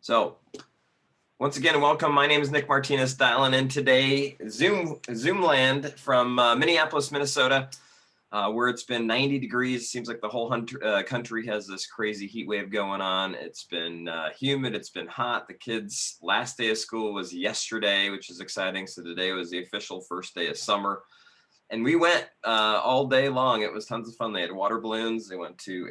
So once again, welcome. My name is Nick Martinez, dialing in today, Zoom land from Minneapolis, Minnesota, where it's been 90 degrees. Seems like the whole country has this crazy heat wave going on. It's been humid. It's been hot. The kids' last day of school was yesterday, which is exciting. So today was the official first day of summer. And we went all day long. It was tons of fun. They had water balloons. They went to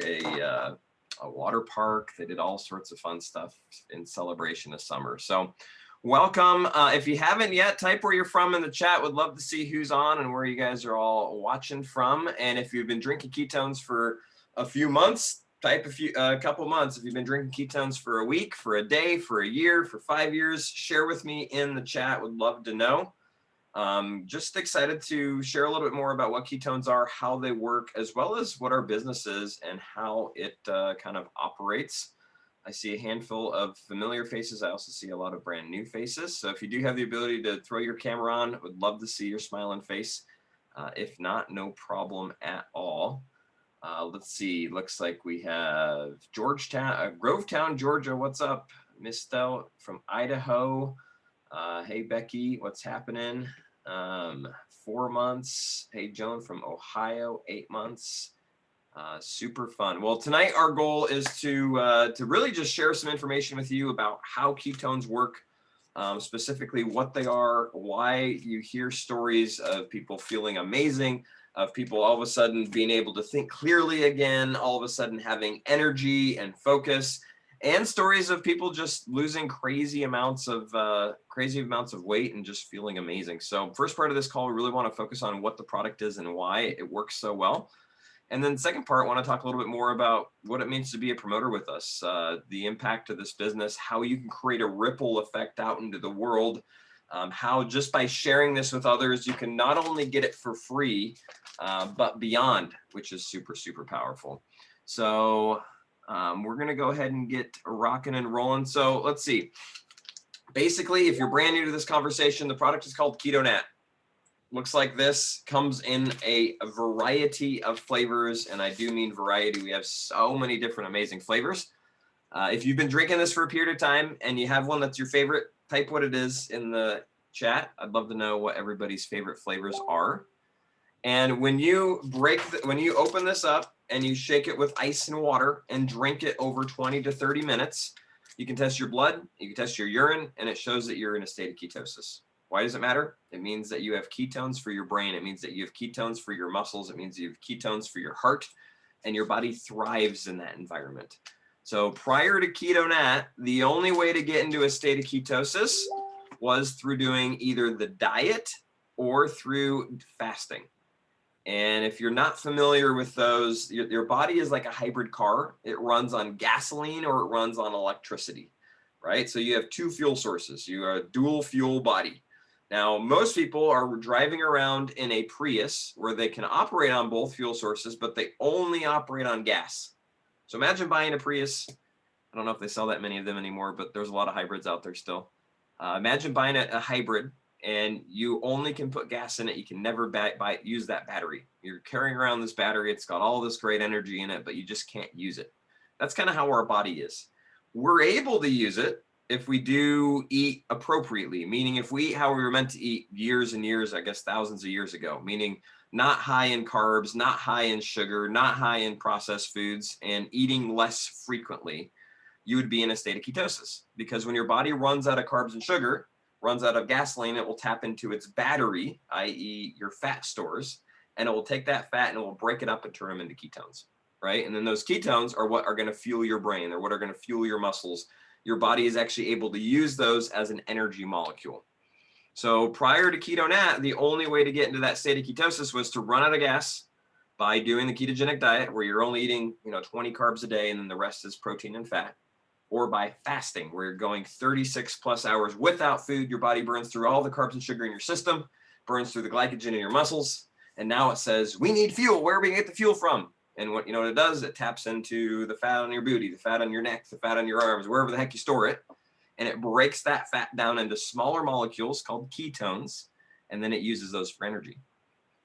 a water park. They did all sorts of fun stuff in celebration of summer. So welcome. If you haven't yet, type where you're from in the chat. Would love to see who's on and where you guys are all watching from. And if you've been drinking ketones for a few months, type a couple months. If you've been drinking ketones for a week, for a day, for a year, for 5 years, share with me in the chat. Would love to know. Just excited to share a little bit more about what ketones are, how they work, as well as what our business is and how it kind of operates. I see a handful of familiar faces. I also see a lot of brand new faces. So if you do have the ability to throw your camera on, would love to see your smiling face. If not, no problem at all. Let's see. Looks like we have Grovetown, Georgia. What's up? Mistel from Idaho. Hey, Becky, what's happening? 4 months. Hey, Joan from Ohio, 8 months. Super fun. Well, tonight our goal is to really just share some information with you about how ketones work, specifically what they are, why you hear stories of people feeling amazing, of people all of a sudden being able to think clearly again, all of a sudden having energy and focus, and stories of people just losing crazy amounts of weight and just feeling amazing. So first part of this call, we really want to focus on what the product is and why it works so well. And then second part, I want to talk a little bit more about what it means to be a promoter with us, the impact of this business, how you can create a ripple effect out into the world, how just by sharing this with others, you can not only get it for free, but beyond, which is super, super powerful. So we're going to go ahead and get rocking and rolling. So let's see. Basically, if you're brand new to this conversation, the product is called Keto NAT. Looks like this, comes in a variety of flavors, and I do mean variety. We have so many different amazing flavors. If you've been drinking this for a period of time and you have one that's your favorite, type what it is in the chat. I'd love to know what everybody's favorite flavors are. And when you open this up and you shake it with ice and water and drink it over 20 to 30 minutes, you can test your blood, you can test your urine, and it shows that you're in a state of ketosis. Why does it matter? It means that you have ketones for your brain. It means that you have ketones for your muscles. It means you have ketones for your heart, and your body thrives in that environment. So prior to Keto NAT, the only way to get into a state of ketosis was through doing either the diet or through fasting. And if you're not familiar with those, your body is like a hybrid car. It runs on gasoline or it runs on electricity, right? So you have two fuel sources. You are a dual fuel body. Now, most people are driving around in a Prius where they can operate on both fuel sources, but they only operate on gas. So imagine buying a Prius. I don't know if they sell that many of them anymore, but there's a lot of hybrids out there still. Imagine buying a hybrid and you only can put gas in it. You can never use that battery. You're carrying around this battery. It's got all this great energy in it, but you just can't use it. That's kind of how our body is. We're able to use it if we do eat appropriately, meaning if we eat how we were meant to eat years and years, I guess thousands of years ago, meaning not high in carbs, not high in sugar, not high in processed foods, and eating less frequently, you would be in a state of ketosis. Because when your body runs out of carbs and sugar, runs out of gasoline, it will tap into its battery, i.e. your fat stores, and it will take that fat and it will break it up and turn them into ketones, right? And then those ketones are what are going to fuel your brain. They're what are going to fuel your muscles. Your body is actually able to use those as an energy molecule. So prior to Keto NAT, the only way to get into that state of ketosis was to run out of gas by doing the ketogenic diet, where you're only eating 20 carbs a day and then the rest is protein and fat, or by fasting, where you're going 36 plus hours without food. Your body burns through all the carbs and sugar in your system, burns through the glycogen in your muscles, and now it says, we need fuel. Where are we going to get the fuel from? And what it does, it taps into the fat on your booty, the fat on your neck, the fat on your arms, wherever the heck you store it. And it breaks that fat down into smaller molecules called ketones, and then it uses those for energy.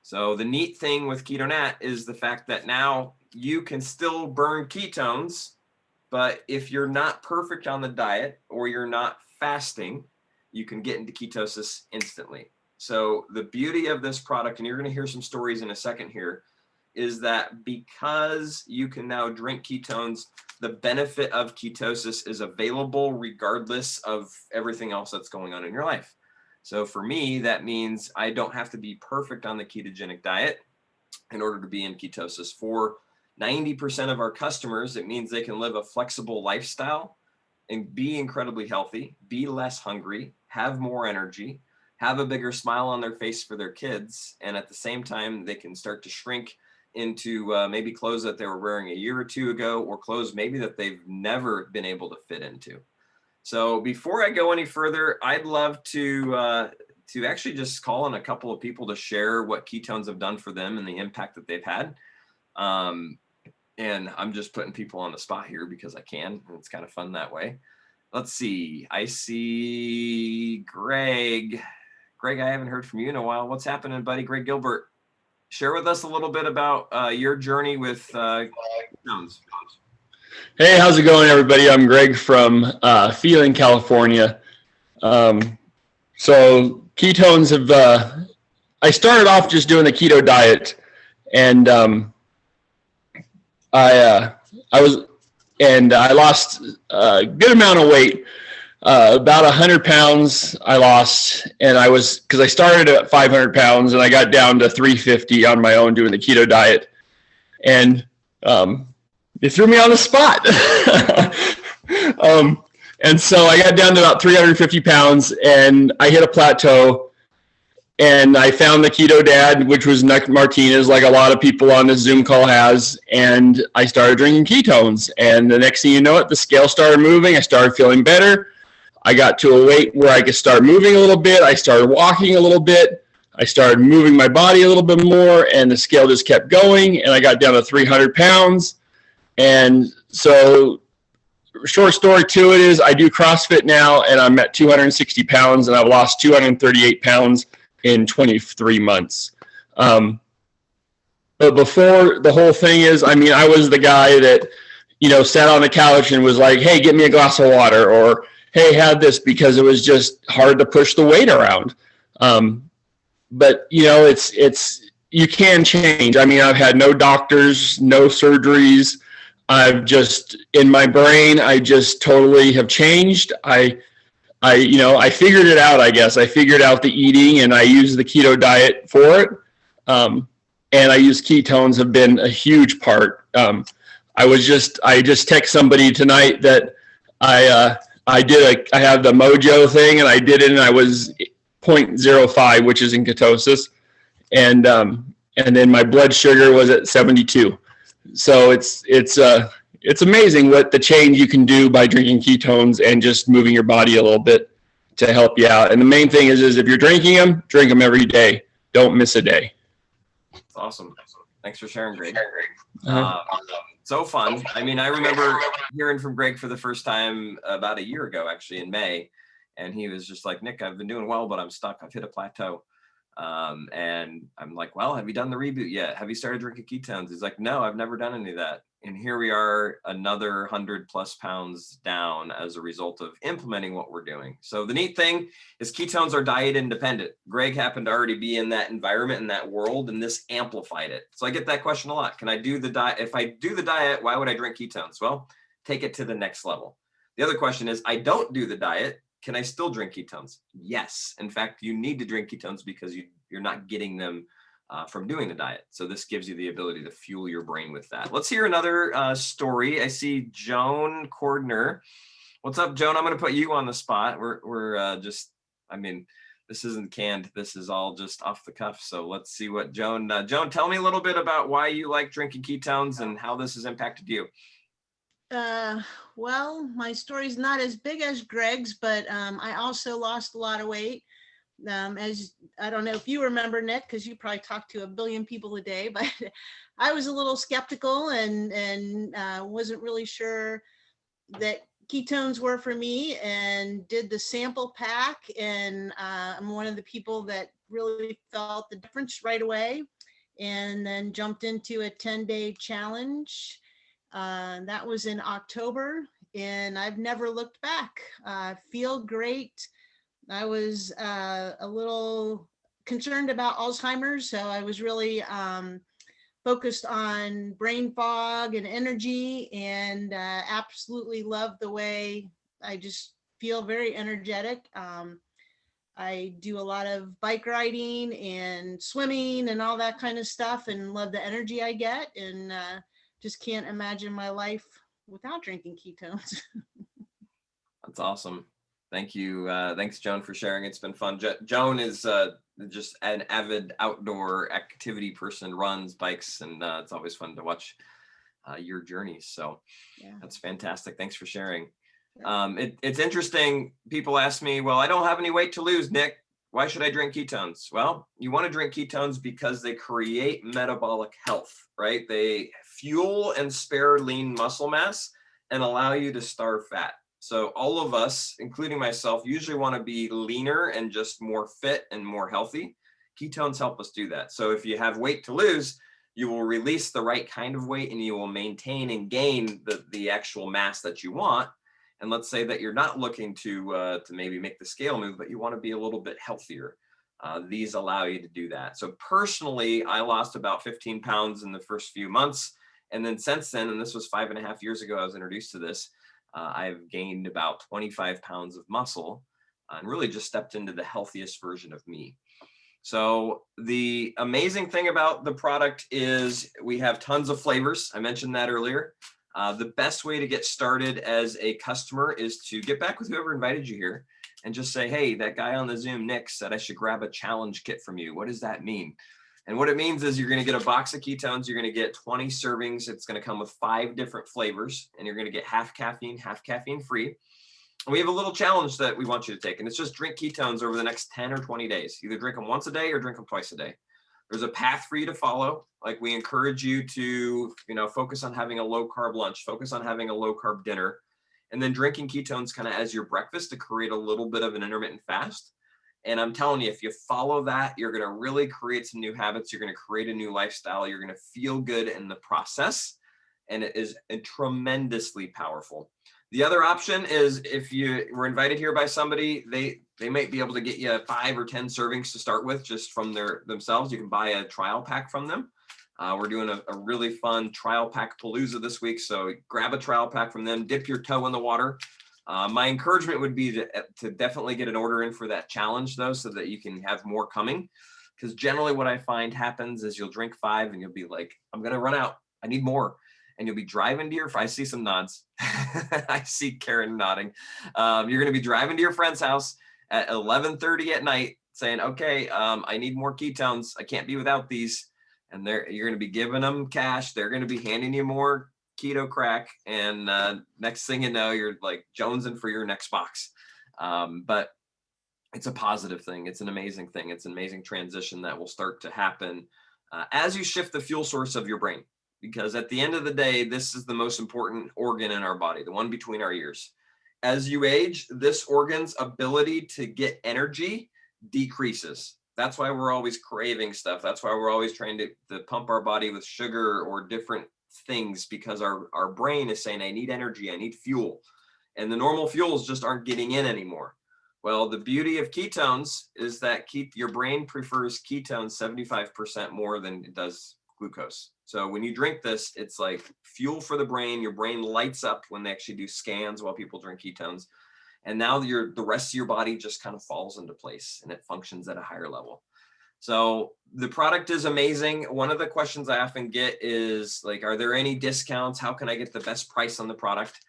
So the neat thing with Keto NAT is the fact that now you can still burn ketones But if you're not perfect on the diet or you're not fasting, you can get into ketosis instantly. So the beauty of this product, and you're going to hear some stories in a second here, is that because you can now drink ketones, the benefit of ketosis is available regardless of everything else that's going on in your life. So for me, that means I don't have to be perfect on the ketogenic diet in order to be in ketosis. For 90% of our customers, it means they can live a flexible lifestyle and be incredibly healthy, be less hungry, have more energy, have a bigger smile on their face for their kids. And at the same time, they can start to shrink into maybe clothes that they were wearing a year or two ago, or clothes maybe that they've never been able to fit into. So before I go any further, I'd love to actually just call on a couple of people to share what ketones have done for them and the impact that they've had. And I'm just putting people on the spot here because I can, and it's kind of fun that way. Let's see. I see Greg. Greg, I haven't heard from you in a while. What's happening, buddy? Greg Gilbert, share with us a little bit about your journey with ketones. Hey, how's it going, everybody? I'm Greg from Phelan, California. So ketones have, I started off just doing the keto diet, and I lost a good amount of weight, about 100 pounds I lost, and because I started at 500 pounds and I got down to 350 on my own doing the keto diet, and it threw me on the spot. And so I got down to about 350 pounds and I hit a plateau, and I found the Keto Dad, which was Nick Martinez, like a lot of people on this Zoom call has, and I started drinking ketones. And the next thing you know it, the scale started moving. I started feeling better. I got to a weight where I could start moving a little bit. I started walking a little bit. I started moving my body a little bit more, and the scale just kept going, and I got down to 300 pounds. And so short story to it is I do CrossFit now, and I'm at 260 pounds, and I've lost 238 pounds in 23 months. But before the whole thing is, I mean, I was the guy that, sat on the couch and was like, hey, get me a glass of water, or hey, have this, because it was just hard to push the weight around. But, it's you can change. I mean, I've had no doctors, no surgeries. I've just, in my brain, I just totally have changed. I figured it out, I guess. I figured out the eating, and I use the keto diet for it. And I use ketones have been a huge part. I just text somebody tonight that I have the Mojo thing, and I did it, and I was 0.05, which is in ketosis. And then my blood sugar was at 72. So it's amazing what the change you can do by drinking ketones and just moving your body a little bit to help you out. And the main thing is if you're drinking them, drink them every day. Don't miss a day. That's awesome. Thanks for sharing, Greg. Uh-huh. So fun. I mean, I remember hearing from Greg for the first time about a year ago, actually in May. And he was just like, Nick, I've been doing well, but I'm stuck. I've hit a plateau. And I'm like, well, have you done the reboot yet? Have you started drinking ketones? He's like, no, I've never done any of that. And here we are, another 100+ pounds down as a result of implementing what we're doing. So the neat thing is ketones are diet independent. Greg happened to already be in that environment, in that world, and this amplified it. So I get that question a lot. Can I do the diet? If I do the diet, why would I drink ketones? Well, take it to the next level. The other question is, I don't do the diet. Can I still drink ketones? Yes. In fact, you need to drink ketones because you're not getting them from doing the diet. So this gives you the ability to fuel your brain with that. Let's hear another story. I see Joan Cordner. What's up, Joan? I'm going to put you on the spot. We're this isn't canned. This is all just off the cuff. So let's see what Joan, tell me a little bit about why you like drinking ketones and how this has impacted you. Well, my story's not as big as Greg's, but I also lost a lot of weight. As I don't know if you remember, Nick, because you probably talk to a billion people a day, but I was a little skeptical and wasn't really sure that ketones were for me, and did the sample pack. And I'm one of the people that really felt the difference right away, and then jumped into a 10-day challenge. That was in October, and I've never looked back. Feel great. I was a little concerned about Alzheimer's, so I was really focused on brain fog and energy, and absolutely love the way I just feel very energetic. I do a lot of bike riding and swimming and all that kind of stuff, and love the energy I get, and just can't imagine my life without drinking ketones. That's awesome. Thank you. Thanks, Joan, for sharing. It's been fun. Joan is just an avid outdoor activity person, runs, bikes, and it's always fun to watch your journeys. So Yeah. that's fantastic. Thanks for sharing. It's interesting. People ask me, well, I don't have any weight to lose, Nick. Why should I drink ketones? Well, you want to drink ketones because they create metabolic health, right? They fuel and spare lean muscle mass and allow you to starve fat. So all of us, including myself, usually want to be leaner and just more fit and more healthy. Ketones help us do that. So if you have weight to lose, you will release the right kind of weight and you will maintain and gain the actual mass that you want. And let's say that you're not looking to maybe make the scale move, but you want to be a little bit healthier. These allow you to do that. So personally, I lost about 15 pounds in the first few months. And then since then, and this was 5.5 years ago, I was introduced to this, I've gained about 25 pounds of muscle and really just stepped into the healthiest version of me. So the amazing thing about the product is we have tons of flavors. I mentioned that earlier. The best way to get started as a customer is to get back with whoever invited you here and just say, hey, that guy on the Zoom, Nick, said I should grab a challenge kit from you. What does that mean? And what it means is you're going to get a box of ketones. You're going to get 20 servings. It's going to come with 5 different flavors, and you're going to get half caffeine free. And we have a little challenge that we want you to take, and it's just drink ketones over the next 10 or 20 days. Either drink them once a day or drink them twice a day. There's a path for you to follow. Like we encourage you to, focus on having a low carb lunch, focus on having a low carb dinner, and then drinking ketones kind of as your breakfast to create a little bit of an intermittent fast. And I'm telling you, if you follow that, you're going to really create some new habits. You're going to create a new lifestyle. You're going to feel good in the process. And it is tremendously powerful. The other option is if you were invited here by somebody, they might be able to get you 5 or 10 servings to start with just from themselves. You can buy a trial pack from them. We're doing a really fun trial pack palooza this week. So grab a trial pack from them, dip your toe in the water. My encouragement would be to definitely get an order in for that challenge though, so that you can have more coming. Because generally what I find happens is you'll drink 5 and you'll be like, I'm going to run out. I need more. And you'll be driving to I see some nods. I see Karen nodding. You're going to be driving to your friend's house at 11:30 at night saying, okay, I need more ketones. I can't be without these. And you're going to be giving them cash. They're going to be handing you more keto crack. And next thing you know, you're like jonesing for your next box. But it's a positive thing. It's an amazing thing. It's an amazing transition that will start to happen as you shift the fuel source of your brain. Because at the end of the day, this is the most important organ in our body, the one between our ears. As you age, this organ's ability to get energy decreases. That's why we're always craving stuff. That's why we're always trying to pump our body with sugar or different things, because our brain is saying, I need energy, I need fuel. And the normal fuels just aren't getting in anymore. Well, the beauty of ketones is that your brain prefers ketones 75% more than it does glucose. So when you drink this, it's like fuel for the brain. Your brain lights up when they actually do scans while people drink ketones. And now the rest of your body just kind of falls into place and it functions at a higher level. So the product is amazing. One of the questions I often get is like, are there any discounts? How can I get the best price on the product?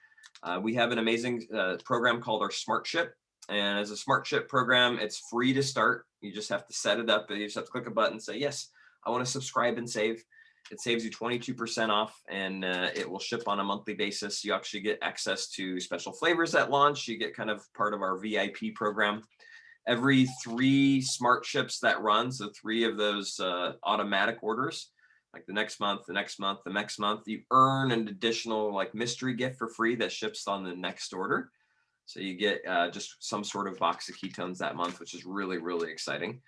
We have an amazing program called our Smart Ship. And as a Smart Ship program, it's free to start. You just have to set it up. You just have to click a button and say, yes, I want to subscribe and save. It saves you 22% off, and it will ship on a monthly basis. You actually get access to special flavors at launch. You get kind of part of our VIP program. Every 3 Smart Ships that run, so 3 of those automatic orders, like the next month, the next month, the next month, you earn an additional like mystery gift for free that ships on the next order. So you get just some sort of box of ketones that month, which is really, really exciting.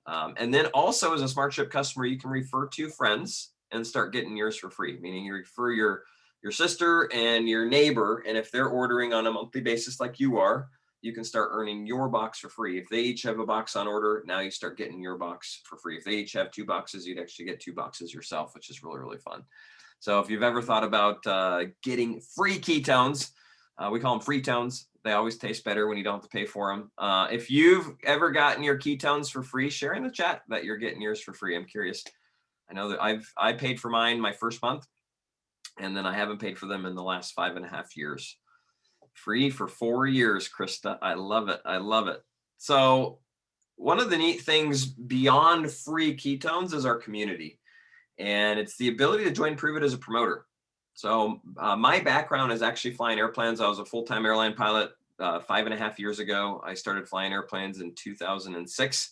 And then also as a Smart Ship customer, you can refer 2 friends and start getting yours for free, meaning you refer your your sister and your neighbor. And if they're ordering on a monthly basis like you are, you can start earning your box for free. If they each have a box on order, now you start getting your box for free. If they each have 2 boxes, you'd actually get 2 boxes yourself, which is really, really fun. So if you've ever thought about getting free ketones, we call them free tones. They always taste better when you don't have to pay for them. If you've ever gotten your ketones for free, share in the chat that you're getting yours for free. I'm curious. I know that I paid for mine my first month, and then I haven't paid for them in the last 5.5 years. Free for 4 years, Krista. I love it. I love it. So one of the neat things beyond free ketones is our community. And it's the ability to join Pruvit as a promoter. So my background is actually flying airplanes. I was a full-time airline pilot 5.5 years ago. I started flying airplanes in 2006.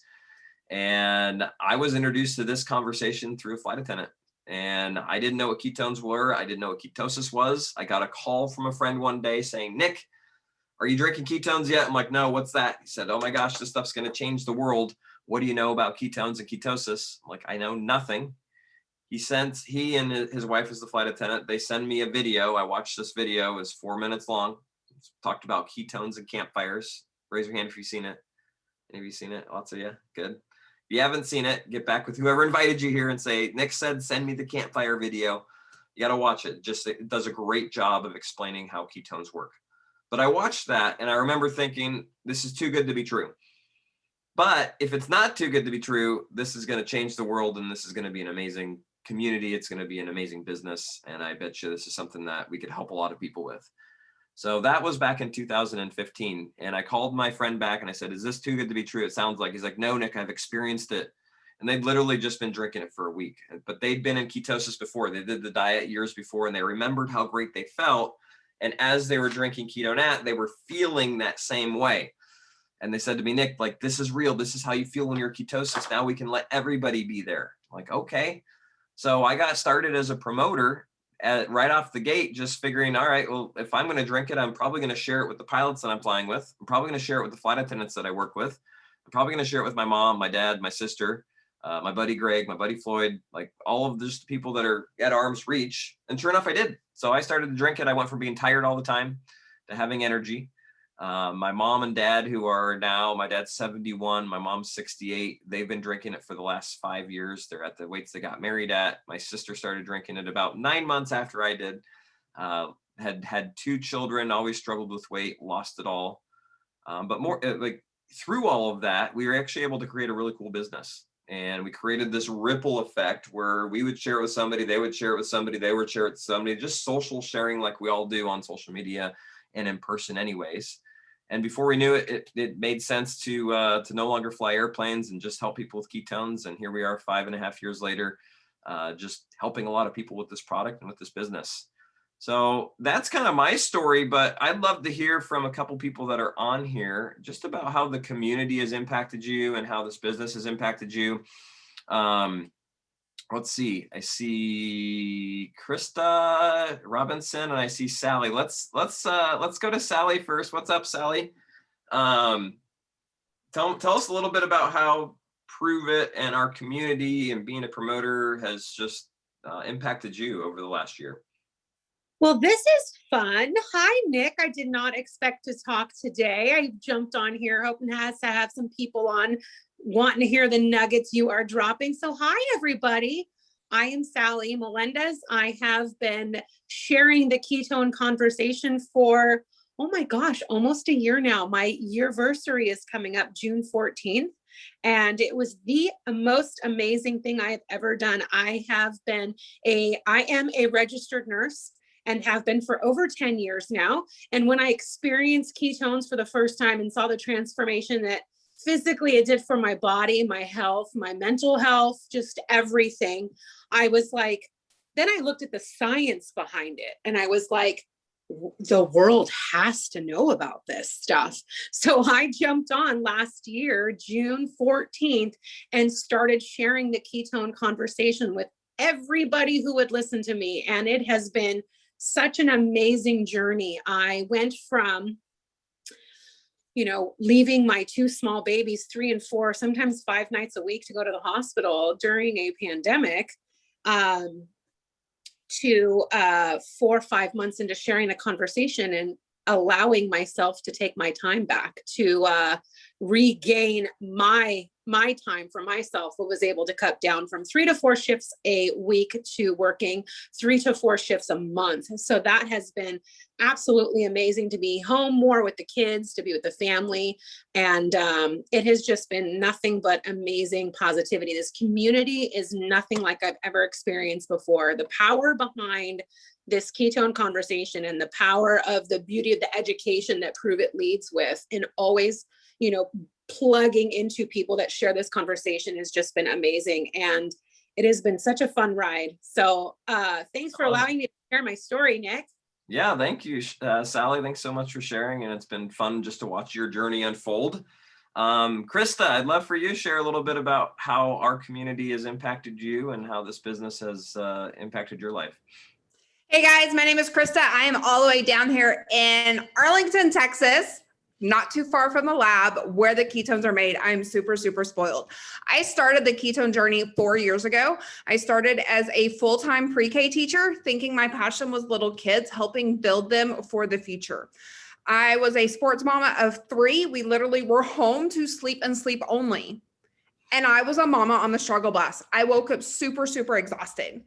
And I was introduced to this conversation through a flight attendant. And I didn't know what ketones were. I didn't know what ketosis was. I got a call from a friend one day saying, Nick, are you drinking ketones yet? I'm like, no, what's that? He said, oh my gosh, this stuff's going to change the world. What do you know about ketones and ketosis? I'm like, I know nothing. He and his wife is the flight attendant. They send me a video. I watched this video. It was 4 minutes long. It's talked about ketones and campfires. Raise your hand if you've seen it. Any of you seen it? Lots of you. Good. If you haven't seen it, get back with whoever invited you here and say, Nick said, send me the campfire video. You got to watch it. It does a great job of explaining how ketones work. But I watched that and I remember thinking, this is too good to be true. But if it's not too good to be true, this is going to change the world and this is going to be an amazing community. It's going to be an amazing business. And I bet you this is something that we could help a lot of people with. So that was back in 2015. And I called my friend back and I said, is this too good to be true? It sounds like. He's like, no, Nick, I've experienced it. And they'd literally just been drinking it for a week, but they'd been in ketosis before. They did the diet years before and they remembered how great they felt. And as they were drinking Keto NAT, they were feeling that same way. And they said to me, Nick, like, this is real. This is how you feel when you're ketosis. Now we can let everybody be there. I'm like, okay. So I got started as a promoter right off the gate, just figuring, all right, well, if I'm going to drink it, I'm probably going to share it with the pilots that I'm flying with. I'm probably going to share it with the flight attendants that I work with. I'm probably going to share it with my mom, my dad, my sister, my buddy Greg, my buddy Floyd, like all of just the people that are at arm's reach. And sure enough, I did. So I started to drink it. I went from being tired all the time to having energy. My mom and dad, who are now, my dad's 71, my mom's 68. They've been drinking it for the last 5 years. They're at the weights they got married at. My sister started drinking it about 9 months after I did. Had 2 children, always struggled with weight, lost it all. But more like through all of that, we were actually able to create a really cool business. And we created this ripple effect where we would share it with somebody, they would share it with somebody, they would share it with somebody, just social sharing like we all do on social media and in person anyways. And before we knew it, it made sense to no longer fly airplanes and just help people with ketones. And here we are 5.5 years later, just helping a lot of people with this product and with this business. So that's kind of my story, but I'd love to hear from a couple people that are on here just about how the community has impacted you and how this business has impacted you. Let's see. I see Krista Robinson and I see Sally. Let's go to Sally first. What's up, Sally? Tell us a little bit about how Pruvit and our community and being a promoter has just impacted you over the last year. Well, this is fun. Hi, Nick. I did not expect to talk today. I jumped on here hoping to have some people on wanting to hear the nuggets you are dropping. So hi, everybody. I am Sally Melendez. I have been sharing the ketone conversation for, oh my gosh, almost a year now. My yearversary is coming up June 14th. And it was the most amazing thing I have ever done. I am a registered nurse and have been for over 10 years now. And when I experienced ketones for the first time and saw the transformation that physically it did for my body, my health, my mental health, just everything, I was like, then I looked at the science behind it and I was like, the world has to know about this stuff. So I jumped on last year, June 14th, and started sharing the ketone conversation with everybody who would listen to me. And it has been such an amazing journey. I went from, leaving my 2 small babies, 3 and 4, sometimes 5 nights a week to go to the hospital during a pandemic, to 4 or 5 months into sharing the conversation and allowing myself to take my time back to regain my time for myself. I was able to cut down from 3 to 4 shifts a week to working 3 to 4 shifts a month. So that has been absolutely amazing, to be home more with the kids, to be with the family. And it has just been nothing but amazing positivity. This community is nothing like I've ever experienced before. The power behind this ketone conversation and the power of the beauty of the education that Pruvit leads with, and always, plugging into people that share this conversation, has just been amazing. And it has been such a fun ride. So thanks for allowing me to share my story, Nick. Yeah, thank you, Sally. Thanks so much for sharing. And it's been fun just to watch your journey unfold. Krista, I'd love for you to share a little bit about how our community has impacted you and how this business has impacted your life. Hey guys, my name is Krista. I am all the way down here in Arlington, Texas, not too far from the lab where the ketones are made. I'm super, super spoiled. I started the ketone journey 4 years ago. I started as a full-time pre-K teacher, thinking my passion was little kids, helping build them for the future. I was a sports mama of 3. We literally were home to sleep and sleep only. And I was a mama on the struggle bus. I woke up super, super exhausted.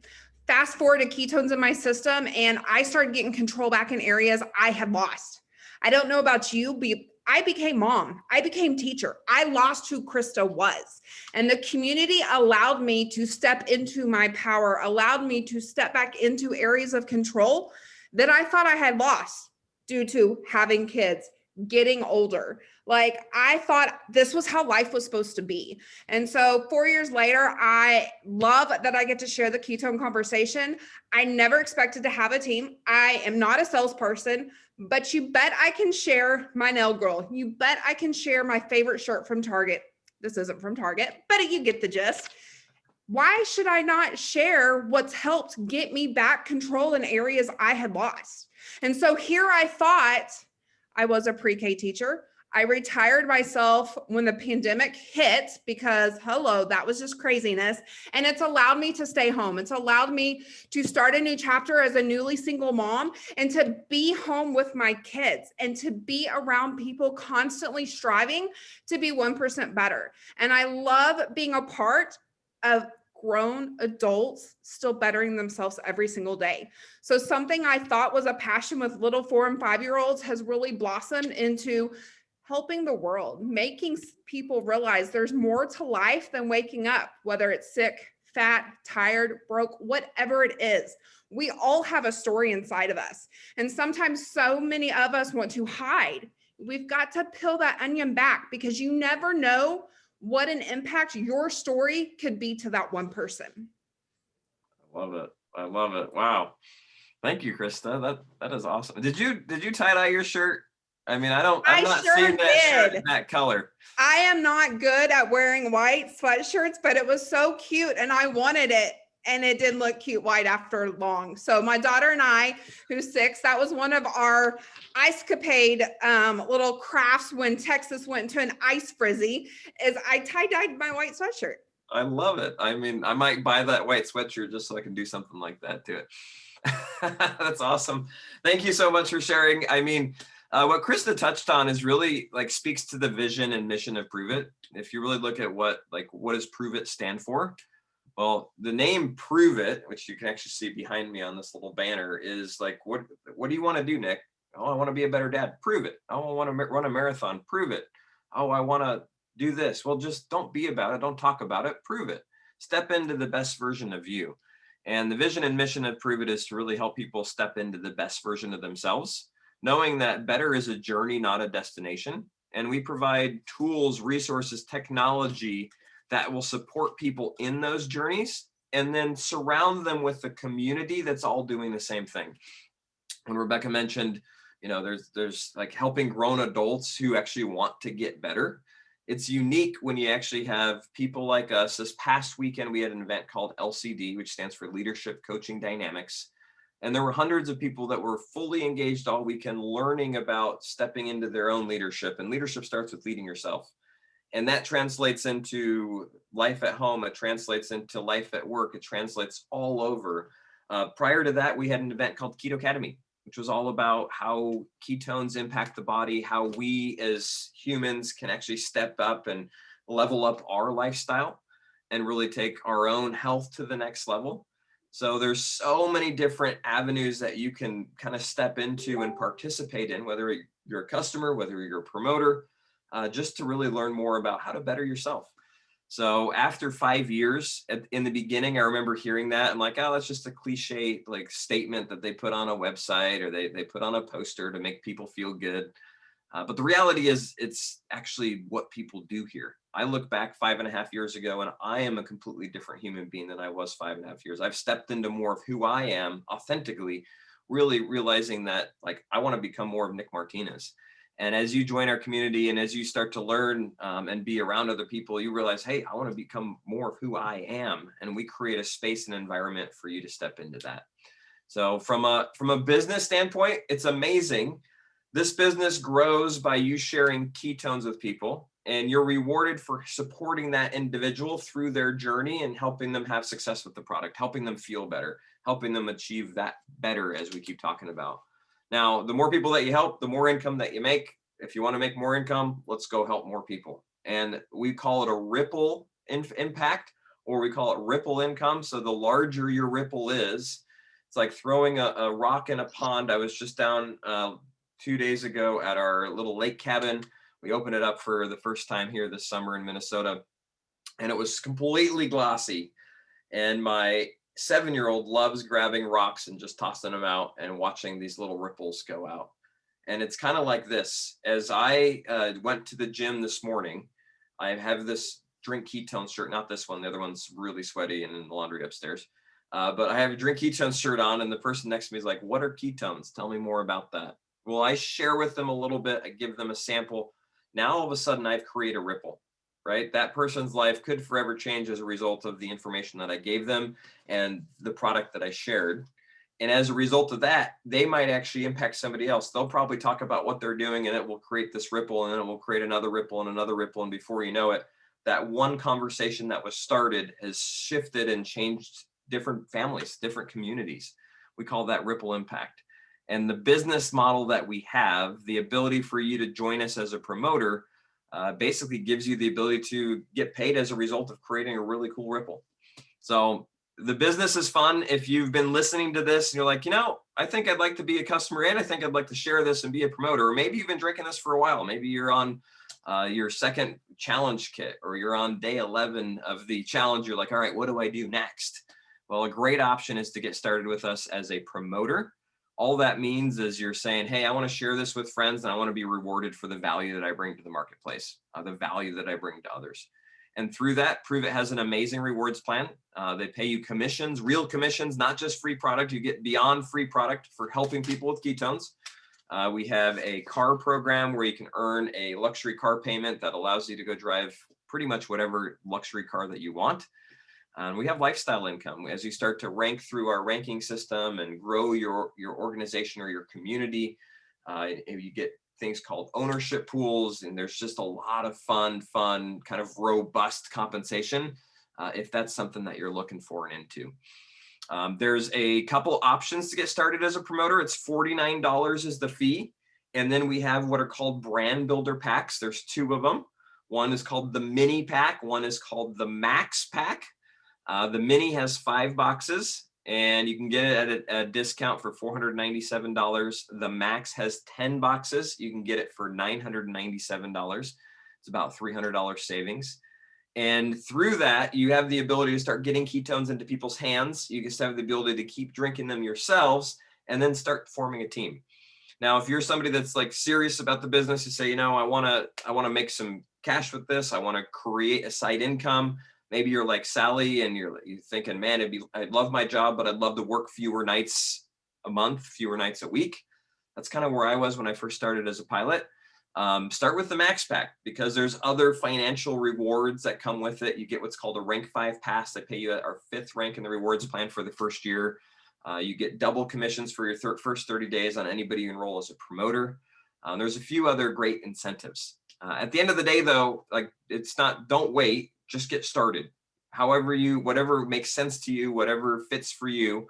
Fast forward to ketones in my system, and I started getting control back in areas I had lost. I don't know about you, but I became mom. I became teacher. I lost who Krista was. And the community allowed me to step into my power, allowed me to step back into areas of control that I thought I had lost due to having kids, getting older. Like, I thought this was how life was supposed to be. And so 4 years later, I love that I get to share the ketone conversation. I never expected to have a team. I am not a salesperson, but you bet I can share my nail girl. You bet I can share my favorite shirt from Target. This isn't from Target, but you get the gist. Why should I not share what's helped get me back control in areas I had lost? And so here I thought I was a pre-K teacher. I retired myself when the pandemic hit because, hello, that was just craziness. And it's allowed me to stay home. It's allowed me to start a new chapter as a newly single mom and to be home with my kids and to be around people constantly striving to be 1% better. And I love being a part of grown adults still bettering themselves every single day. So something I thought was a passion with little 4 and 5-year-olds has really blossomed into helping the world, making people realize there's more to life than waking up, whether it's sick, fat, tired, broke, whatever it is. We all have a story inside of us. And sometimes so many of us want to hide. We've got to peel that onion back because you never know what an impact your story could be to that one person. I love it. I love it. Wow. Thank you, Krista. That is awesome. Did you tie-dye your shirt? I mean, I'm not sure seeing that shirt did. in that color. I am not good at wearing white sweatshirts, but it was so cute and I wanted it. And it did look cute white after long. So my daughter and I, who's 6, that was one of our ice capade little crafts when Texas went to an ice frizzy, is I tie-dyed my white sweatshirt. I love it. I mean, I might buy that white sweatshirt just so I can do something like that to it. That's awesome. Thank you so much for sharing. I mean, what Krista touched on is really speaks to the vision and mission of Pruvit. If you really look at what does Pruvit stand for? Well, the name Pruvit, which you can actually see behind me on this little banner, is what do you want to do, Nick? Oh, I want to be a better dad. Prove it. Oh, I want to run a marathon. Prove it. Oh, I want to do this. Well, just don't be about it. Don't talk about it. Prove it. Step into the best version of you. And the vision and mission of Pruvit is to really help people step into the best version of themselves, knowing that better is a journey, not a destination. And we provide tools, resources, technology that will support people in those journeys and then surround them with the community that's all doing the same thing. And Rebecca mentioned, there's helping grown adults who actually want to get better. It's unique when you actually have people like us. This past weekend, we had an event called LCD, which stands for Leadership Coaching Dynamics. And there were hundreds of people that were fully engaged all weekend learning about stepping into their own leadership. And leadership starts with leading yourself. And that translates into life at home. It translates into life at work. It translates all over. Prior to that, we had an event called Keto Academy, which was all about how ketones impact the body, how we as humans can actually step up and level up our lifestyle and really take our own health to the next level. So there's so many different avenues that you can kind of step into and participate in, whether you're a customer, whether you're a promoter, just to really learn more about how to better yourself. So after 5 years, in the beginning, I remember hearing that. I'm like, oh, that's just a cliche like statement that they put on a website or they put on a poster to make people feel good. But the reality is it's actually what people do here. I look back 5.5 years ago and I am a completely different human being than I was 5.5 years. I've stepped into more of who I am authentically, really realizing that like I want to become more of Nick Martinez. And as you join our community and as you start to learn and be around other people, you realize, hey, I want to become more of who I am. And we create a space and environment for you to step into that. So from a business standpoint, it's amazing. This business grows by you sharing ketones with people, and you're rewarded for supporting that individual through their journey and helping them have success with the product, helping them feel better, helping them achieve that better, as we keep talking about. Now, the more people that you help, the more income that you make. If you want to make more income, let's go help more people. And we call it a ripple impact, or we call it ripple income. So the larger your ripple is, it's like throwing a rock in a pond. I was just down 2 days ago at our little lake cabin. We opened it up for the first time here this summer in Minnesota, and it was completely glossy. And my 7-year-old loves grabbing rocks and just tossing them out and watching these little ripples go out. And it's kind of like this. As I went to the gym this morning, I have this Drink Ketones shirt, not this one. The other one's really sweaty and in the laundry upstairs. But I have a Drink Ketones shirt on, and the person next to me is like, what are ketones? Tell me more about that. Well, I share with them a little bit. I give them a sample. Now, all of a sudden, I've created a ripple, right? That person's life could forever change as a result of the information that I gave them and the product that I shared. And as a result of that, they might actually impact somebody else. They'll probably talk about what they're doing, and it will create this ripple, and then it will create another ripple and another ripple. And before you know it, that one conversation that was started has shifted and changed different families, different communities. We call that ripple impact. And the business model that we have, the ability for you to join us as a promoter, basically gives you the ability to get paid as a result of creating a really cool ripple. So the business is fun. If you've been listening to this and you're like, I think I'd like to be a customer, and I think I'd like to share this and be a promoter, or maybe you've been drinking this for a while. Maybe you're on your second challenge kit, or you're on day 11 of the challenge. You're like, all right, what do I do next? Well, a great option is to get started with us as a promoter. All that means is you're saying, hey, I want to share this with friends, and I want to be rewarded for the value that I bring to the marketplace, the value that I bring to others. And through that, Pruvit has an amazing rewards plan. They pay you commissions, real commissions, not just free product. You get beyond free product for helping people with ketones. We have a car program where you can earn a luxury car payment that allows you to go drive pretty much whatever luxury car that you want. And we have lifestyle income. As you start to rank through our ranking system and grow your organization or your community, you get things called ownership pools, and there's just a lot of fun, kind of robust compensation if that's something that you're looking for and into. There's a couple options to get started as a promoter. It's $49 is the fee. And then we have what are called brand builder packs. There's 2 of them. One is called the mini pack. One is called the max pack. The mini has 5 boxes, and you can get it at a discount for $497. The max has 10 boxes. You can get it for $997. It's about $300 savings. And through that, you have the ability to start getting ketones into people's hands. You just have the ability to keep drinking them yourselves and then start forming a team. Now, if you're somebody that's like serious about the business, you say, I want to make some cash with this. I want to create a side income. Maybe you're like Sally and you're thinking, man, I'd love my job, but I'd love to work fewer nights a month, fewer nights a week. That's kind of where I was when I first started as a pilot. Start with the max pack, because there's other financial rewards that come with it. You get what's called a rank 5 pass. They pay you at our 5th rank in the rewards plan for the first year. You get double commissions for your first 30 days on anybody you enroll as a promoter. There's a few other great incentives. At the end of the day, though, like don't wait. Just get started. Whatever makes sense to you, whatever fits for you.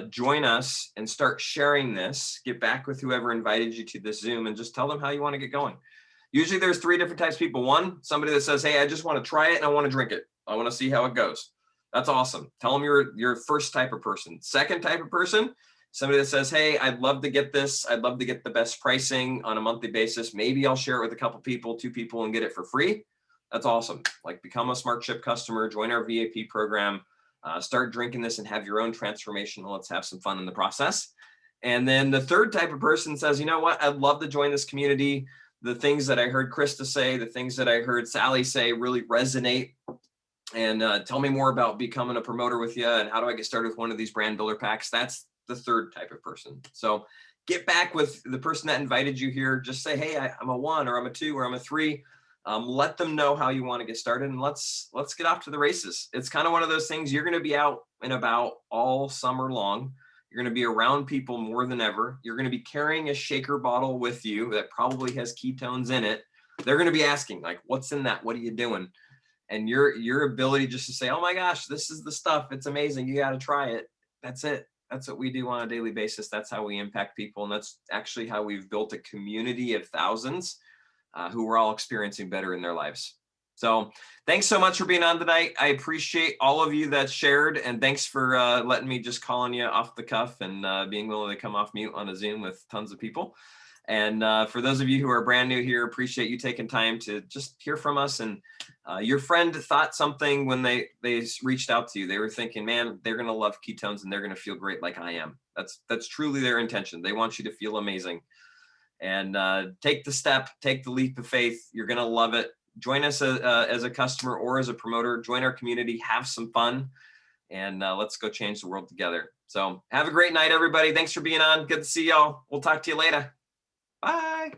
join us and start sharing this. Get back with whoever invited you to this Zoom and just tell them how you want to get going. Usually there's 3 different types of people. One, somebody that says, hey, I just want to try it and I want to drink it. I want to see how it goes. That's awesome. Tell them you're first type of person. Second type of person, somebody that says, hey, I'd love to get this. I'd love to get the best pricing on a monthly basis. Maybe I'll share it with a couple people, 2 people, and get it for free. That's awesome. Like, become a Smart Chip customer, join our VIP program, start drinking this and have your own transformation. Let's have some fun in the process. And then the third type of person says, you know what? I'd love to join this community. The things that I heard Krista say, the things that I heard Sally say really resonate. And tell me more about becoming a promoter with you, and how do I get started with one of these brand builder packs? That's the third type of person. So get back with the person that invited you here. Just say, hey, I'm a 1, or I'm a 2, or I'm a 3. Let them know how you want to get started, and let's get off to the races. It's kind of one of those things. You're going to be out and about all summer long. You're going to be around people more than ever. You're going to be carrying a shaker bottle with you that probably has ketones in it. They're going to be asking, like, what's in that? What are you doing? And your ability just to say, oh my gosh, this is the stuff. It's amazing. You got to try it. That's it. That's what we do on a daily basis. That's how we impact people. And that's actually how we've built a community of thousands who are all experiencing better in their lives. So thanks so much for being on tonight. I appreciate all of you that shared, and thanks for letting me just calling you off the cuff and being willing to come off mute on a Zoom with tons of people. And for those of you who are brand new here, appreciate you taking time to just hear from us. And your friend thought something when they reached out to you. They were thinking, man, they're going to love ketones and they're going to feel great like I am. That's truly their intention. They want you to feel amazing. And take the step, take the leap of faith. You're going to love it. Join us as a customer or as a promoter. Join our community, have some fun, and let's go change the world together. So have a great night, everybody. Thanks for being on. Good to see y'all. We'll talk to you later. Bye.